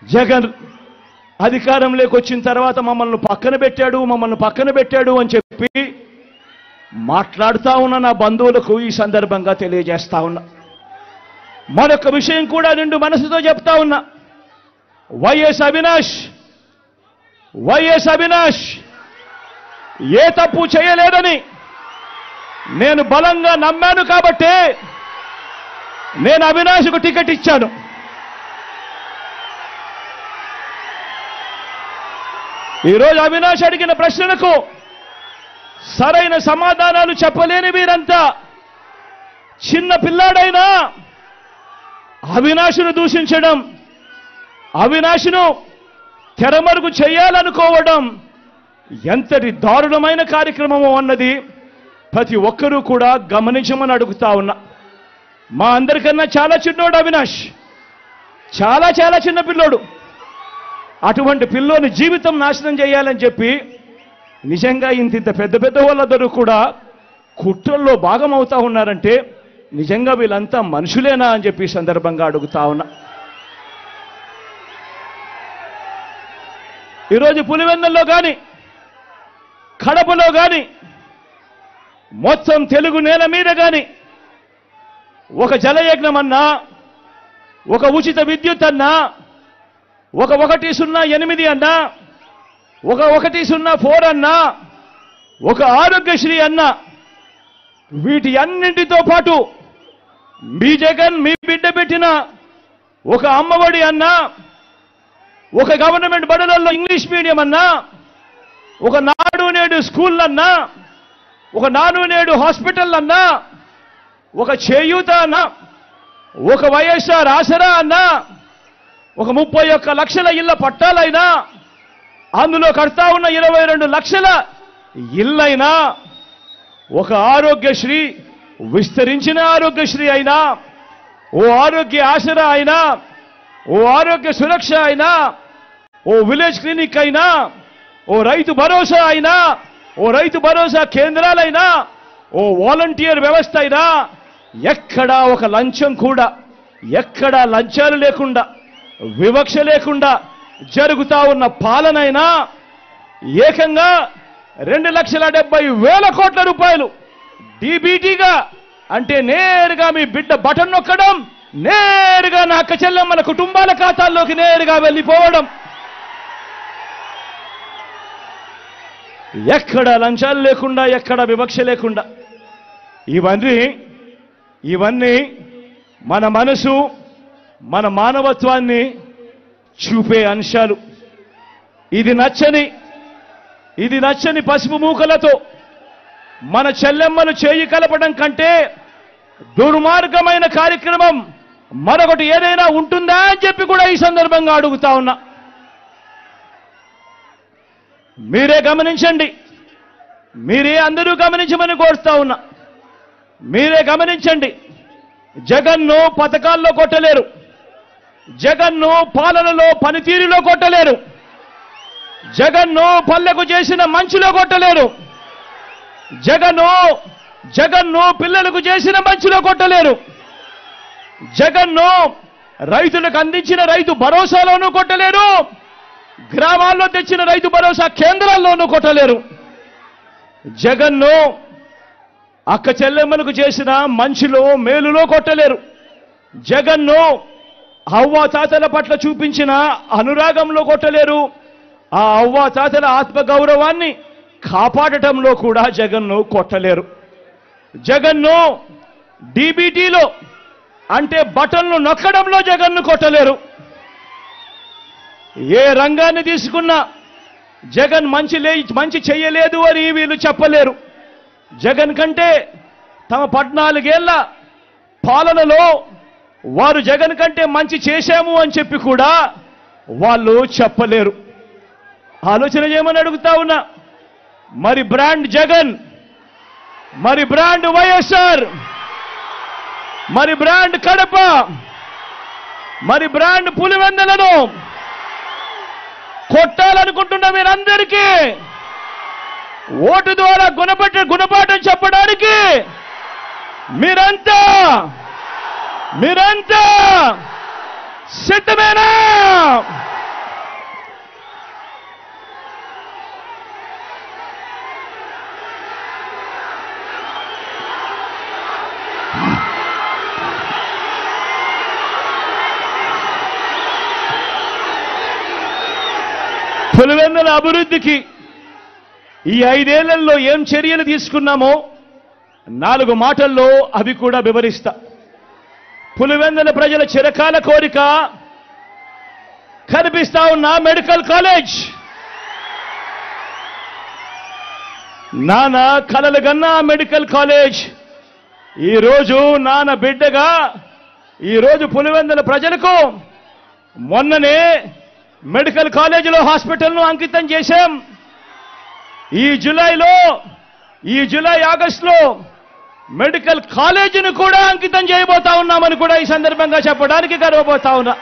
జగన్ అధికారంలోకి వచ్చిన తర్వాత మమ్మల్ని పక్కన పెట్టాడు అని చెప్పి మాట్లాడుతూ ఉన్న నా బంధువులకు ఈ సందర్భంగా తెలియజేస్తా ఉన్నా. మరొక విషయం కూడా నిండు మనసుతో చెప్తా ఉన్నా. వైఎస్ అవినాష్ ఏ తప్పు చేయలేదని నేను బలంగా నమ్మాను కాబట్టే నేను అవినాష్కు టికెట్ ఇచ్చాను. ఈరోజు అవినాష్ అడిగిన ప్రశ్నలకు సరైన సమాధానాలు చెప్పలేని వీరంతా చిన్న పిల్లాడైనా అవినాష్ను దూషించడం, అవినాష్ను తెరమరుగు చేయాలనుకోవడం ఎంతటి దారుణమైన కార్యక్రమమో అన్నది ప్రతి ఒక్కరూ కూడా గమనించమని అడుగుతా ఉన్నా. మా అందరికన్నా చాలా చిన్నోడు అవినాష్, చాలా చాలా చిన్న పిల్లోడు. అటువంటి పిల్లోని జీవితం నాశనం చేయాలని చెప్పి నిజంగా ఇంత పెద్ద వాళ్ళందరూ కూడా కుట్రల్లో భాగం అవుతా ఉన్నారంటే నిజంగా వీళ్ళంతా మనుషులేనా అని చెప్పి సందర్భంగా అడుగుతా ఉన్నా. ఈరోజు పులివెందుల్లో కానీ కడపలో కానీ మొత్తం తెలుగు నేల మీద కానీ ఒక జలయజ్ఞం అన్నా, ఒక ఉచిత విద్యుత్ అన్నా, ఒక 108 అన్నా, ఒక 104 అన్నా, ఒక ఆరోగ్యశ్రీ అన్నా, వీటి అన్నింటితో పాటు మీ జగన్ మీ బిడ్డ పెట్టిన ఒక అమ్మఒడి అన్నా, ఒక గవర్నమెంట్ బడులలో ఇంగ్లీష్ మీడియం అన్నా, ఒక నాడు నేడు స్కూల్ అన్నా, ఒక నాడు నేడు హాస్పిటల్ అన్నా, ఒక చేయూత అన్నా, ఒక వైఎస్ఆర్ ఆసరా అన్నా, ఒక 31 లక్షల ఇళ్ల పట్టాలైనా, అందులో కడతా ఉన్న 22 లక్షల ఇళ్లైనా, ఒక ఆరోగ్యశ్రీ విస్తరించిన ఆరోగ్యశ్రీ అయినా, ఓ ఆరోగ్య ఆసరా అయినా, ఓ ఆరోగ్య సురక్ష అయినా, ఓ విలేజ్ క్లినిక్ అయినా, ఓ రైతు భరోసా అయినా, ఓ రైతు భరోసా కేంద్రాలైనా, ఓ వాలంటీర్ వ్యవస్థ అయినా, ఎక్కడా ఒక లంచం కూడా, ఎక్కడా లంచాలు లేకుండా, వివక్ష లేకుండా జరుగుతా ఉన్న పాలనైనా ఏకంగా 2,70,000 కోట్ల రూపాయలు డీబీటీగా, అంటే నేరుగా మీ బిడ్డ బటన్ నొక్కడం, నేరుగా నా అక్క చెల్లెమ్మల కుటుంబాల ఖాతాల్లోకి నేరుగా వెళ్ళిపోవడం, ఎక్కడ లంచాలు లేకుండా, ఎక్కడ వివక్ష లేకుండా, ఇవన్నీ మన మనసు, మన మానవత్వాన్ని చూపే అంశాలు. ఇది నచ్చని పసుపు మూకలతో మన చెల్లెమ్మలు చేయి కలపడం కంటే దుర్మార్గమైన కార్యక్రమం మరొకటి ఏదైనా ఉంటుందా అని చెప్పి కూడా ఈ సందర్భంగా అడుగుతా ఉన్నా. మీరే గమనించండి, మీరే అందరూ గమనించమని కోరుతా ఉన్నా. మీరే గమనించండి, జగన్ను పథకాల్లో కొట్టలేరు, జగన్ను పాలనలో పనితీరులో కొట్టలేరు, జగన్ను పల్లెకు చేసిన మంచిలో కొట్టలేరు, జగన్ను పిల్లలకు చేసిన మంచిలో కొట్టలేరు, జగన్ను రైతులకు అందించిన రైతు భరోసాలోనూ కొట్టలేరు, గ్రామాల్లో తెచ్చిన రైతు భరోసా కేంద్రాల్లోనూ కొట్టలేరు. జగన్ను అక్క చెల్లెమ్మలకు చేసిన మంచిలో మేలులో కొట్టలేరు. జగన్ను అవ్వా తాతల పట్ల చూపించిన అనురాగంలో కొట్టలేరు. ఆ అవ్వా తాతల ఆత్మగౌరవాన్ని కాపాడటంలో కూడా జగన్ను కొట్టలేరు. జగన్ను డీబీటీలో, అంటే బటన్లు నొక్కడంలో జగన్ను కొట్టలేరు. ఏ రంగాన్ని తీసుకున్నా జగన్ మంచి చెయ్యలేదు అని వీళ్ళు చెప్పలేరు. జగన్ కంటే తమ 14 ఏళ్ల పాలనలో వారు జగన్ కంటే మంచి చేశాము అని చెప్పి కూడా వాళ్ళు చెప్పలేరు. ఆలోచన చేయమని అడుగుతా ఉన్నా. మరి బ్రాండ్ జగన్, మరి బ్రాండ్ వైఎస్ఆర్, మరి బ్రాండ్ కడప, మరి బ్రాండ్ పులివెందులను కొట్టాలనుకుంటున్న మీరందరికీ ఓటు ద్వారా గుణపాఠం చెప్పడానికి మీరంతా సిద్ధమేనా? పులివెందుల అభివృద్ధికి ఈ 5 ఏళ్లలో ఏం చర్యలు తీసుకున్నామో 4 మాటల్లో అవి కూడా వివరిస్తా. పులివెందుల ప్రజల చిరకాల కోరిక కనిపిస్తా ఉన్న మెడికల్ కాలేజ్. నాన్న కలలు గన్నా మెడికల్ కాలేజ్ ఈరోజు నాన్న బిడ్డగా ఈరోజు పులివెందుల ప్రజలకు మొన్ననే మెడికల్ కాలేజీలో హాస్పిటల్ను అంకితం చేశాం. ఈ జూలై ఆగస్టులో మెడికల్ కాలేజీని కూడా అంకితం చేయబోతా ఉన్నామని కూడా ఈ సందర్భంగా చెప్పడానికి గర్వపోతా ఉన్నా.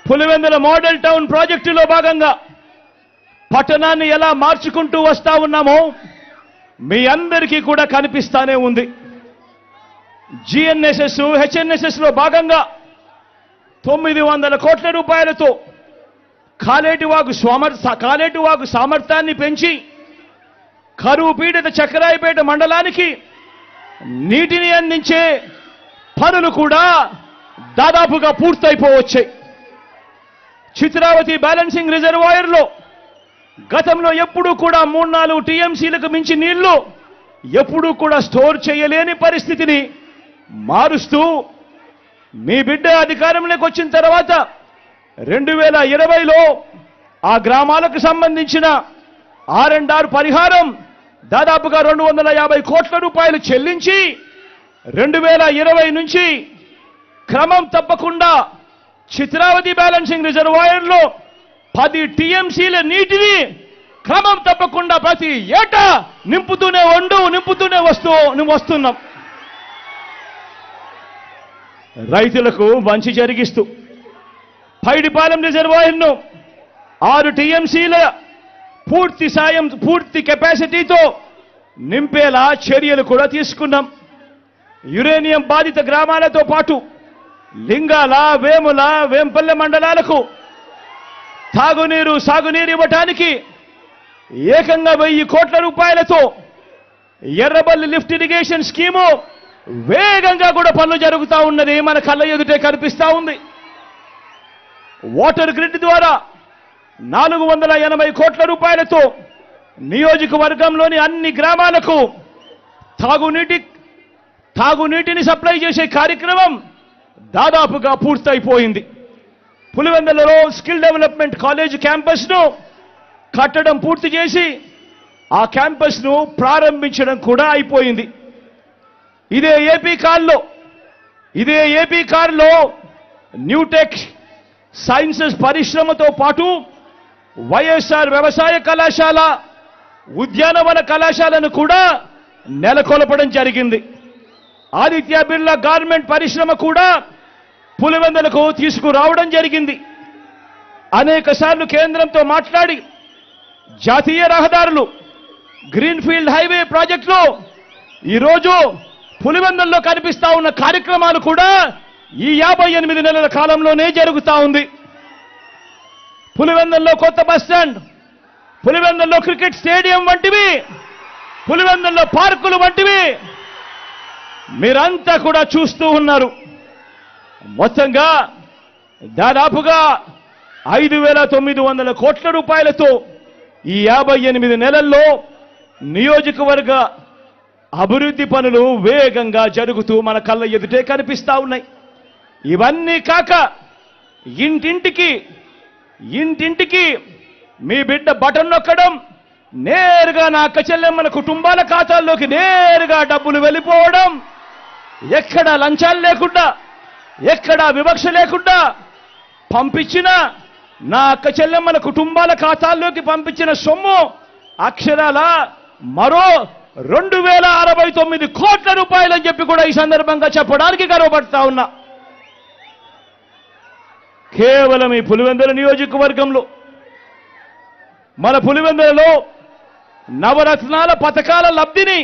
పులివెందుల మోడల్ టౌన్ ప్రాజెక్టులో భాగంగా పట్టణాన్ని ఎలా మార్చుకుంటూ వస్తా ఉన్నామో మీ అందరికీ కూడా కనిపిస్తానే ఉంది. జిఎన్ఎస్ఎస్ హెచ్ఎన్ఎస్ఎస్ లో భాగంగా 900 కోట్ల రూపాయలతో కాలేటివాగు సామర్థ్యాన్ని పెంచి కరువు పీడిత చక్రాయపేట మండలానికి నీటిని అందించే పనులు కూడా దాదాపుగా పూర్తయిపోవచ్చాయి. చిత్రావతి బ్యాలెన్సింగ్ రిజర్వాయర్లో గతంలో ఎప్పుడూ కూడా 3-4 టీఎంసీలకు మించి నీళ్లు ఎప్పుడూ కూడా స్టోర్ చేయలేని పరిస్థితిని మారుస్తూ మీ బిడ్డ అధికారంలోకి వచ్చిన తర్వాత 2020లో ఆ గ్రామాలకు సంబంధించిన R&R పరిహారం దాదాపుగా 250 కోట్ల రూపాయలు చెల్లించి 2020 నుంచి క్రమం తప్పకుండా చిత్రావతి బ్యాలెన్సింగ్ రిజర్వాయర్లో 10 టీఎంసీల నీటిని క్రమం తప్పకుండా ప్రతి ఏటా నింపుతూనే వస్తున్నాం. రైతులకు మంచి జరిగిస్తూ పైడిపాలెం రిజర్వాయర్ను 6 టీఎంసీల పూర్తి కెపాసిటీతో నింపేలా చర్యలు కూడా తీసుకున్నాం. యురేనియం బాధిత గ్రామాలతో పాటు లింగాల, వేముల, వేంపల్లె మండలాలకు తాగునీరు, సాగునీరు ఇవ్వటానికి ఏకంగా 1000 కోట్ల రూపాయలతో ఎర్రబల్లి లిఫ్ట్ ఇరిగేషన్ స్కీము వేగంగా కూడా పనులు జరుగుతూ ఉన్నది మన కళ్ళ ఎదుటే కనిపిస్తా ఉంది. వాటర్ గ్రిడ్ ద్వారా 480 కోట్ల రూపాయలతో నియోజకవర్గంలోని అన్ని గ్రామాలకు తాగునీటిని సప్లై చేసే కార్యక్రమం దాదాపుగా పూర్తయిపోయింది. పులివెందులలో స్కిల్ డెవలప్మెంట్ కాలేజ్ క్యాంపస్ను కట్టడం పూర్తి చేసి ఆ క్యాంపస్ను ప్రారంభించడం కూడా అయిపోయింది. ఇదే ఏపీ కారులో న్యూటెక్ సైన్సెస్ పరిశ్రమతో పాటు వైఎస్ఆర్ వ్యవసాయ కళాశాల, ఉద్యానవన కళాశాలను కూడా నెలకొల్పడం జరిగింది. ఆదిత్య బిర్లా గార్మెంట్ పరిశ్రమ కూడా పులివెందులకు తీసుకురావడం జరిగింది. అనేక సార్లు కేంద్రంతో మాట్లాడి జాతీయ రహదారులు, గ్రీన్ఫీల్డ్ హైవే ప్రాజెక్టులో ఈరోజు పులివెందుల్లో కనిపిస్తా ఉన్న కార్యక్రమాలు కూడా ఈ 58 నెలల కాలంలోనే జరుగుతా ఉంది. పులివెందుల్లో కొత్త బస్టాండ్, పులివెందుల్లో క్రికెట్ స్టేడియం వంటివి, పులివెందుల్లో పార్కులు వంటివి మీరంతా కూడా చూస్తూ ఉన్నారు. మొత్తంగా దాదాపుగా 5,900 కోట్ల రూపాయలతో ఈ 58 నెలల్లో నియోజకవర్గ అభివృద్ధి పనులు వేగంగా జరుగుతూ మన కళ్ళ ఎదుటే కనిపిస్తా ఉన్నాయి. ఇవన్నీ కాక ఇంటింటికి మీ బిడ్డ బటన్ నొక్కడం, నేరుగా నా అక్క చెల్లెమ్మల కుటుంబాల ఖాతాల్లోకి నేరుగా డబ్బులు వెళ్ళిపోవడం, ఎక్కడా లంచాలు లేకుండా, ఎక్కడా వివక్ష లేకుండా పంపించిన నా అక్క చెల్లెమ్మల కుటుంబాల ఖాతాల్లోకి పంపించిన సొమ్ము అక్షరాల మరో 2,069 కోట్ల రూపాయలని చెప్పి కూడా ఈ సందర్భంగా చెప్పడానికి గర్వపడతా ఉన్నా. కేవలం ఈ పులివెందుల నియోజకవర్గంలో, మన పులివెందులలో నవరత్నాల పథకాల లబ్ధిని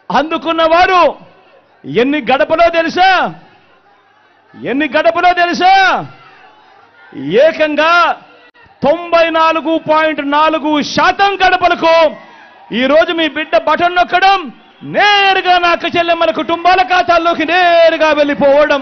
అందుకున్న వారు ఎన్ని గడపలో తెలుసా? ఏకంగా 94.4% గడపలకు ఈరోజు మీ బిడ్డ బటన్ నొక్కడం, నేరుగా నా అక్క చెల్లెమ్మల కుటుంబాల ఖాతాల్లోకి నేరుగా వెళ్ళిపోవడం.